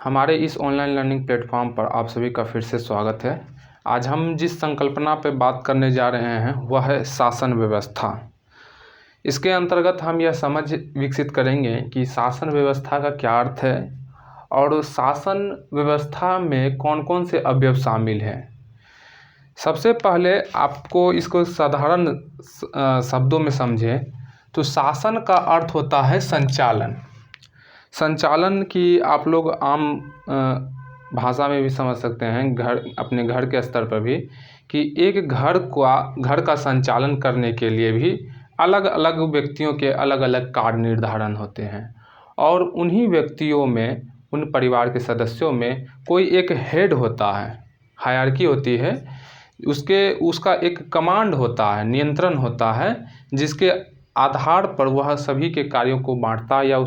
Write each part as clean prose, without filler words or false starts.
हमारे इस online learning platform पर आप सभी का फिर से स्वागत है। आज हम जिस संकल्पना पर बात करने जा रहे हैं वह है शासन व्यवस्था। इसके अंतर्गत हम यह समझ विकसित करेंगे कि शासन व्यवस्था का क्या अर्थ है और शासन व्यवस्था में कौन कौन से अवयव शामिल हैं। सबसे पहले आपको इसको साधारण शब्दों में समझें तो शासन का अर्थ होता है संचालन। संचालन की आप लोग आम भाषा में भी समझ सकते हैं, अपने घर के स्तर पर भी, कि एक घर का संचालन करने के लिए भी अलग अलग व्यक्तियों के अलग अलग कार्य निर्धारण होते हैं और उन्हीं व्यक्तियों में, उन परिवार के सदस्यों में कोई एक हेड होता है, हायरार्की होती है, उसका एक कमांड होता है, नियंत्रण होता है, जिसके आधार पर वह सभी के कार्यों को बांटता है या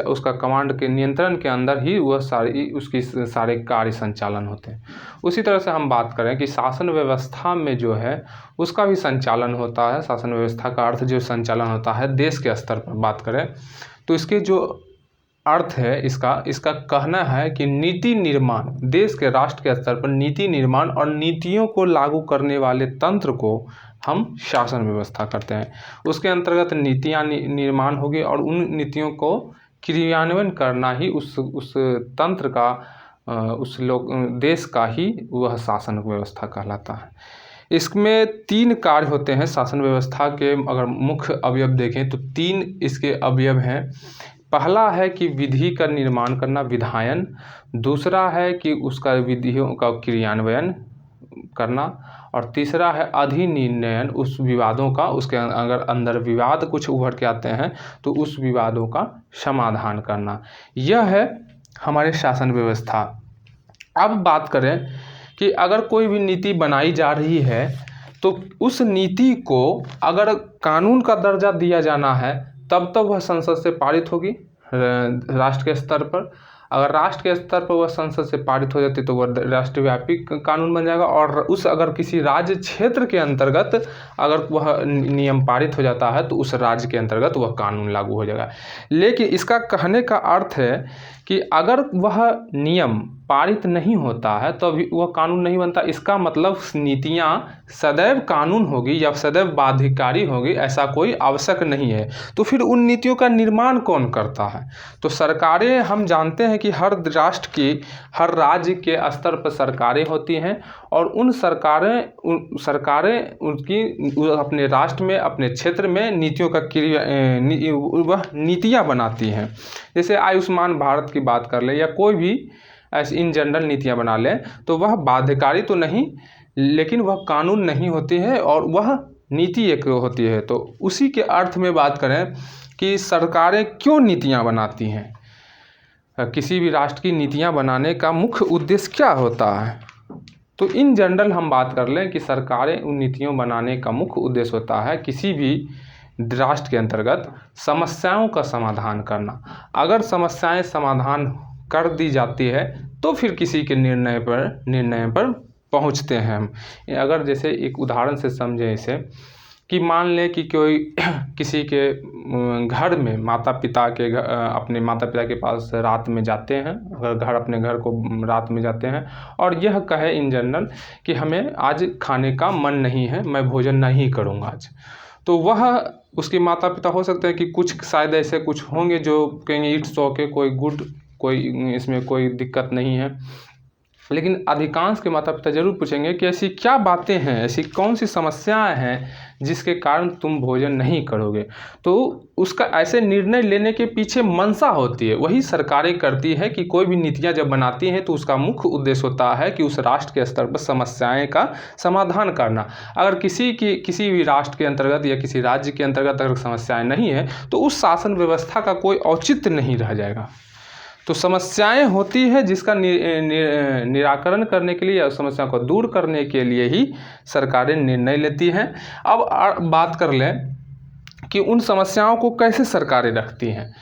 उसका कमांड के नियंत्रण के अंदर ही वह उसकी सारे कार्य संचालन होते हैं। उसी तरह से हम बात करें कि शासन व्यवस्था में जो है उसका भी संचालन होता है। शासन व्यवस्था का अर्थ जो संचालन होता है, देश के स्तर पर बात करें तो इसके जो अर्थ है, इसका कहना है कि नीति निर्माण, देश के राष्ट्र के स्तर पर नीति निर्माण और नीतियों को लागू करने वाले तंत्र को हम शासन व्यवस्था करते हैं। उसके अंतर्गत नीतियाँ निर्माण होगी और उन नीतियों को क्रियान्वयन करना ही उस तंत्र का, देश का ही वह शासन व्यवस्था कहलाता है। इसमें 3 कार्य होते हैं शासन व्यवस्था के। अगर मुख्य अवयव देखें तो 3 इसके अवयव हैं। पहला है कि विधि का निर्माण करना, विधायन। दूसरा है कि उसका विधियों का क्रियान्वयन करना और तीसरा है अधिनिर्णयन, उस विवादों का, उसके अगर अंदर विवाद कुछ उभर के आते हैं तो उस विवादों का समाधान करना। यह है हमारे शासन व्यवस्था। अब बात करें कि अगर कोई भी नीति बनाई जा रही है तो उस नीति को अगर कानून का दर्जा दिया जाना है तब वह संसद से पारित होगी राष्ट्र के स्तर पर। अगर राष्ट्र के स्तर पर वह संसद से पारित हो जाती तो वह राष्ट्रव्यापी कानून बन जाएगा और अगर किसी राज्य क्षेत्र के अंतर्गत अगर वह नियम पारित हो जाता है तो उस राज्य के अंतर्गत वह कानून लागू हो जाएगा। लेकिन इसका कहने का अर्थ है कि अगर वह नियम पारित नहीं होता है तो वह कानून नहीं बनता। इसका मतलब नीतियाँ सदैव कानून होगी या सदैव बाध्यकारी होगी, ऐसा कोई आवश्यक नहीं है। तो फिर उन नीतियों का निर्माण कौन करता है? तो सरकारें, हम जानते हैं कि हर राष्ट्र की, हर राज्य के स्तर पर सरकारें होती हैं और उन सरकारें उनकी अपने राष्ट्र में, अपने क्षेत्र में नीतियों का वह नीतियाँ बनाती हैं। जैसे आयुष्मान भारत की बात कर ले या कोई भी ऐसी इन जनरल नीतियाँ बना लें तो वह बाध्यकारी तो नहीं, लेकिन वह कानून नहीं होती है और वह नीति एक होती है। तो उसी के अर्थ में बात करें कि सरकारें क्यों नीतियाँ बनाती हैं, किसी भी राष्ट्र की नीतियाँ बनाने का मुख्य उद्देश्य क्या होता है। तो इन जनरल हम बात कर लें कि सरकारें उन नीतियों बनाने का मुख्य उद्देश्य होता है किसी भी राष्ट्र के अंतर्गत समस्याओं का समाधान करना। अगर समस्याएं समाधान कर दी जाती है तो फिर किसी के निर्णय पर पहुंचते हैं हम। अगर जैसे एक उदाहरण से समझें इसे, कि मान लें कि कोई किसी के घर में अपने माता पिता के पास रात में जाते हैं, अगर अपने घर को रात में जाते हैं और यह कहे इन जनरल कि हमें आज खाने का मन नहीं है, मैं भोजन नहीं करूँगा आज, तो वह, उसके माता पिता हो सकते हैं कि कुछ शायद ऐसे कुछ होंगे जो कहेंगे इट्स ओके, कोई इसमें कोई दिक्कत नहीं है। लेकिन अधिकांश के माता पिता जरूर पूछेंगे कि ऐसी क्या बातें हैं, ऐसी कौन सी समस्याएं हैं जिसके कारण तुम भोजन नहीं करोगे। तो उसका ऐसे निर्णय लेने के पीछे मंशा होती है, वही सरकारें करती है कि कोई भी नीतियां जब बनाती हैं तो उसका मुख्य उद्देश्य होता है कि उस राष्ट्र के स्तर पर समस्याएं का समाधान करना। अगर किसी भी राष्ट्र के अंतर्गत या किसी राज्य के अंतर्गत अगर समस्याएं नहीं है तो उस शासन व्यवस्था का कोई औचित्य नहीं रह जाएगा। तो समस्याएं होती है जिसका निराकरण करने के लिए या समस्या को दूर करने के लिए ही सरकारें निर्णय लेती हैं। अब बात कर लें कि उन समस्याओं को कैसे सरकारें रखती हैं।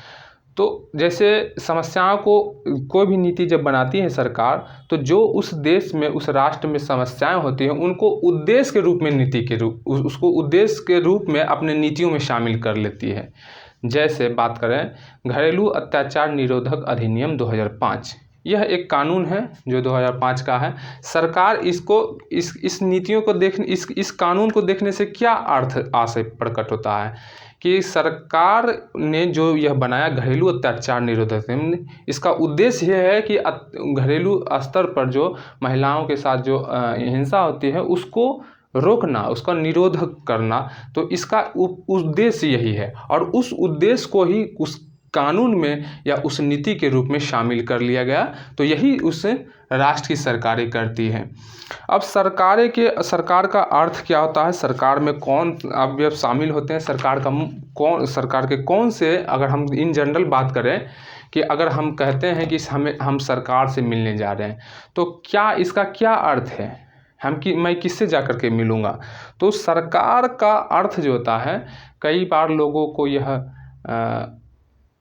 तो जैसे समस्याओं को, कोई भी नीति जब बनाती है सरकार, तो जो उस देश में, उस राष्ट्र में समस्याएं होती हैं उनको उद्देश्य के रूप में, उसको उद्देश्य के रूप में अपने नीतियों में शामिल कर लेती है। जैसे बात करें घरेलू अत्याचार निरोधक अधिनियम 2005, यह एक कानून है जो 2005 का है। सरकार इसको इस नीतियों को इस कानून को देखने से क्या अर्थ आशय प्रकट होता है कि सरकार ने जो यह बनाया घरेलू अत्याचार निरोधक अधिनियम, इसका उद्देश्य यह है कि घरेलू स्तर पर जो महिलाओं के साथ जो हिंसा होती है उसको रोकना, उसका निरोध करना। तो इसका उद्देश्य यही है और उस उद्देश्य को ही उस कानून में या उस नीति के रूप में शामिल कर लिया गया। तो यही उस राष्ट्र की सरकारें करती हैं। अब सरकार का अर्थ क्या होता है, सरकार में कौन अवयव शामिल होते हैं, सरकार के कौन से, अगर हम इन जनरल बात करें कि अगर हम कहते हैं कि हम सरकार से मिलने जा रहे हैं तो क्या इसका क्या अर्थ है, मैं किससे जा कर के मिलूँगा। तो सरकार का अर्थ जो होता है, कई बार लोगों को यह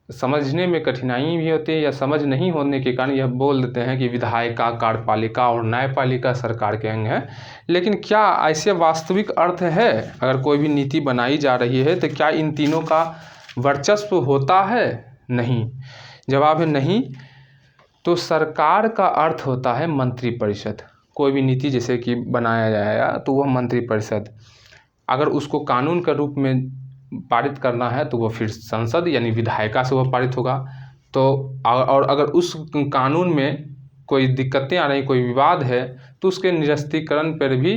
समझने में कठिनाई भी होती है या समझ नहीं होने के कारण यह बोल देते हैं कि विधायिका, कार्यपालिका और न्यायपालिका सरकार के अंग हैं। लेकिन क्या ऐसे वास्तविक अर्थ है, अगर कोई भी नीति बनाई जा रही है तो क्या इन तीनों का वर्चस्व होता है? नहीं। जवाब है नहीं। तो सरकार का अर्थ होता है मंत्रिपरिषद। कोई भी नीति जैसे कि बनाया जाएगा तो वह मंत्रिपरिषद, अगर उसको कानून के रूप में पारित करना है तो वो फिर संसद यानी विधायिका से वह पारित होगा। तो और अगर उस कानून में कोई दिक्कतें आ रही, कोई विवाद है तो उसके निरस्तीकरण पर भी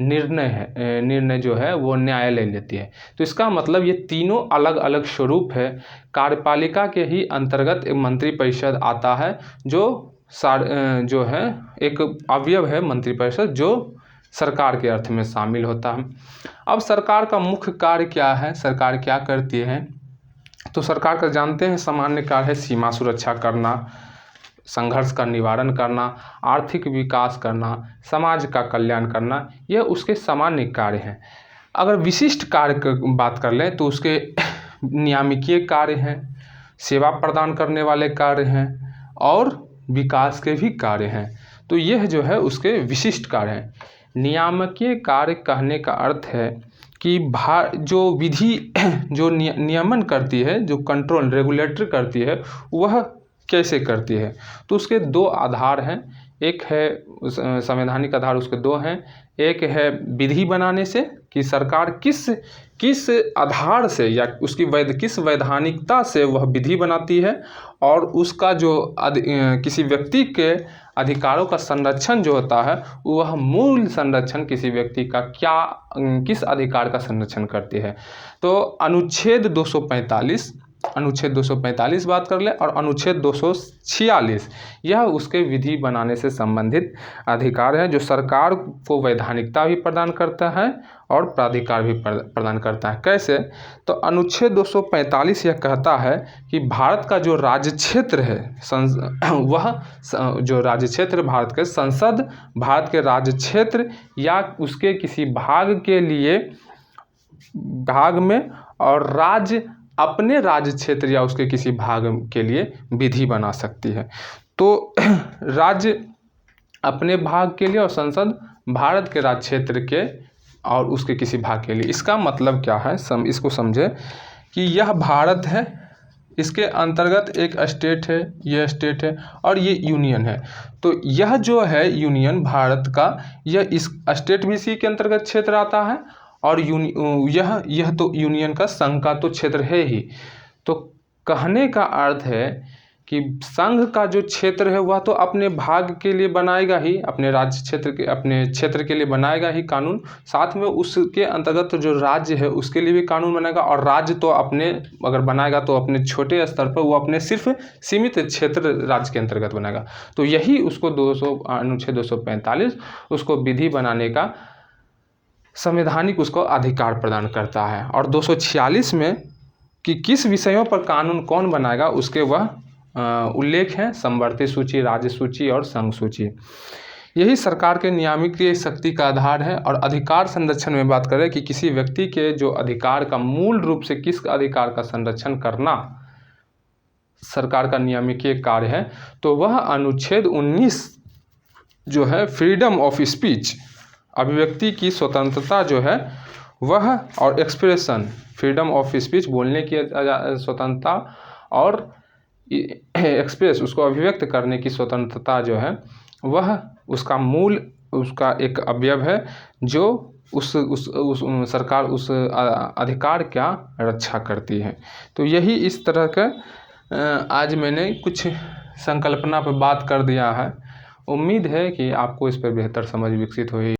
निर्णय जो है वो न्यायालय लेती है। तो इसका मतलब ये तीनों अलग अलग स्वरूप है। कार्यपालिका के ही अंतर्गत एक मंत्रिपरिषद आता है जो है एक अवयव है मंत्रिपरिषद जो सरकार के अर्थ में शामिल होता है। अब सरकार का मुख्य कार्य क्या है, सरकार क्या करती है? तो सरकार का जानते हैं सामान्य कार्य है सीमा सुरक्षा करना, संघर्ष का निवारण करना, आर्थिक विकास करना, समाज का कल्याण करना, यह उसके सामान्य कार्य हैं। अगर विशिष्ट कार्य की बात कर लें तो उसके नियामकीय कार्य हैं, सेवा प्रदान करने वाले कार्य हैं और विकास के भी कार्य हैं। तो यह जो है उसके विशिष्ट कार्य हैं। नियामकीय कार्य कहने का अर्थ है कि जो विधि जो नियमन करती है, जो कंट्रोल रेगुलेटर करती है, वह कैसे करती है। तो उसके दो आधार हैं, एक है संवैधानिक आधार, उसके दो हैं। एक है विधि बनाने से कि सरकार किस आधार से या उसकी किस वैधानिकता से वह विधि बनाती है, और उसका जो किसी व्यक्ति के अधिकारों का संरक्षण जो होता है वह मूल संरक्षण किसी व्यक्ति का किस अधिकार का संरक्षण करती है। तो अनुच्छेद 245 बात कर ले और अनुच्छेद 246 यह उसके विधि बनाने से संबंधित अधिकार है जो सरकार को वैधानिकता भी प्रदान करता है और प्राधिकार भी प्रदान करता है। कैसे? तो अनुच्छेद 245 यह कहता है कि भारत का जो राज्य क्षेत्र है वह जो राज्य क्षेत्र भारत के संसद भारत के राज्य क्षेत्र या उसके किसी भाग में और राज्य अपने राज्य क्षेत्र या उसके किसी भाग के लिए विधि बना सकती है। तो राज्य अपने भाग के लिए और संसद भारत के राज्य क्षेत्र के और उसके किसी भाग के लिए। इसका मतलब क्या है, इसको समझे कि यह भारत है, इसके अंतर्गत एक स्टेट है, यह स्टेट है और ये यूनियन है। तो यह जो है यूनियन भारत का, यह इस स्टेट भी इसी के अंतर्गत क्षेत्र आता है और यह तो यूनियन का संघ का तो क्षेत्र है ही। तो कहने का अर्थ है कि संघ का जो क्षेत्र है वह तो अपने भाग के लिए बनाएगा ही, अपने क्षेत्र के लिए बनाएगा ही कानून, साथ में उसके अंतर्गत जो राज्य है उसके लिए भी कानून बनाएगा। और राज्य तो अपने अगर बनाएगा तो अपने छोटे स्तर पर वो अपने सिर्फ सीमित क्षेत्र राज्य के अंतर्गत बनाएगा। तो यही उसको अनुच्छेद 245 उसको विधि बनाने का संवैधानिक उसको अधिकार प्रदान करता है। और 246 में कि किस विषयों पर कानून कौन बनाएगा उसके वह उल्लेख है, समवर्ती सूची, राज्य सूची और संघ सूची। यही सरकार के नियामकीय शक्ति का आधार है। और अधिकार संरक्षण में बात करें कि किसी व्यक्ति के जो अधिकार का मूल रूप से किस अधिकार का संरक्षण करना सरकार का नियामकीय कार्य है, तो वह अनुच्छेद 19 जो है फ्रीडम ऑफ स्पीच, अभिव्यक्ति की स्वतंत्रता जो है वह और एक्सप्रेशन, फ्रीडम ऑफ स्पीच, बोलने की स्वतंत्रता और एक्सप्रेस, उसको अभिव्यक्त करने की स्वतंत्रता जो है वह उसका मूल, उसका एक अवयव है जो उस सरकार उस अधिकार का रक्षा करती है। तो यही इस तरह का आज मैंने कुछ संकल्पना पर बात कर दिया है। उम्मीद है कि आपको इस पर बेहतर समझ विकसित हुई।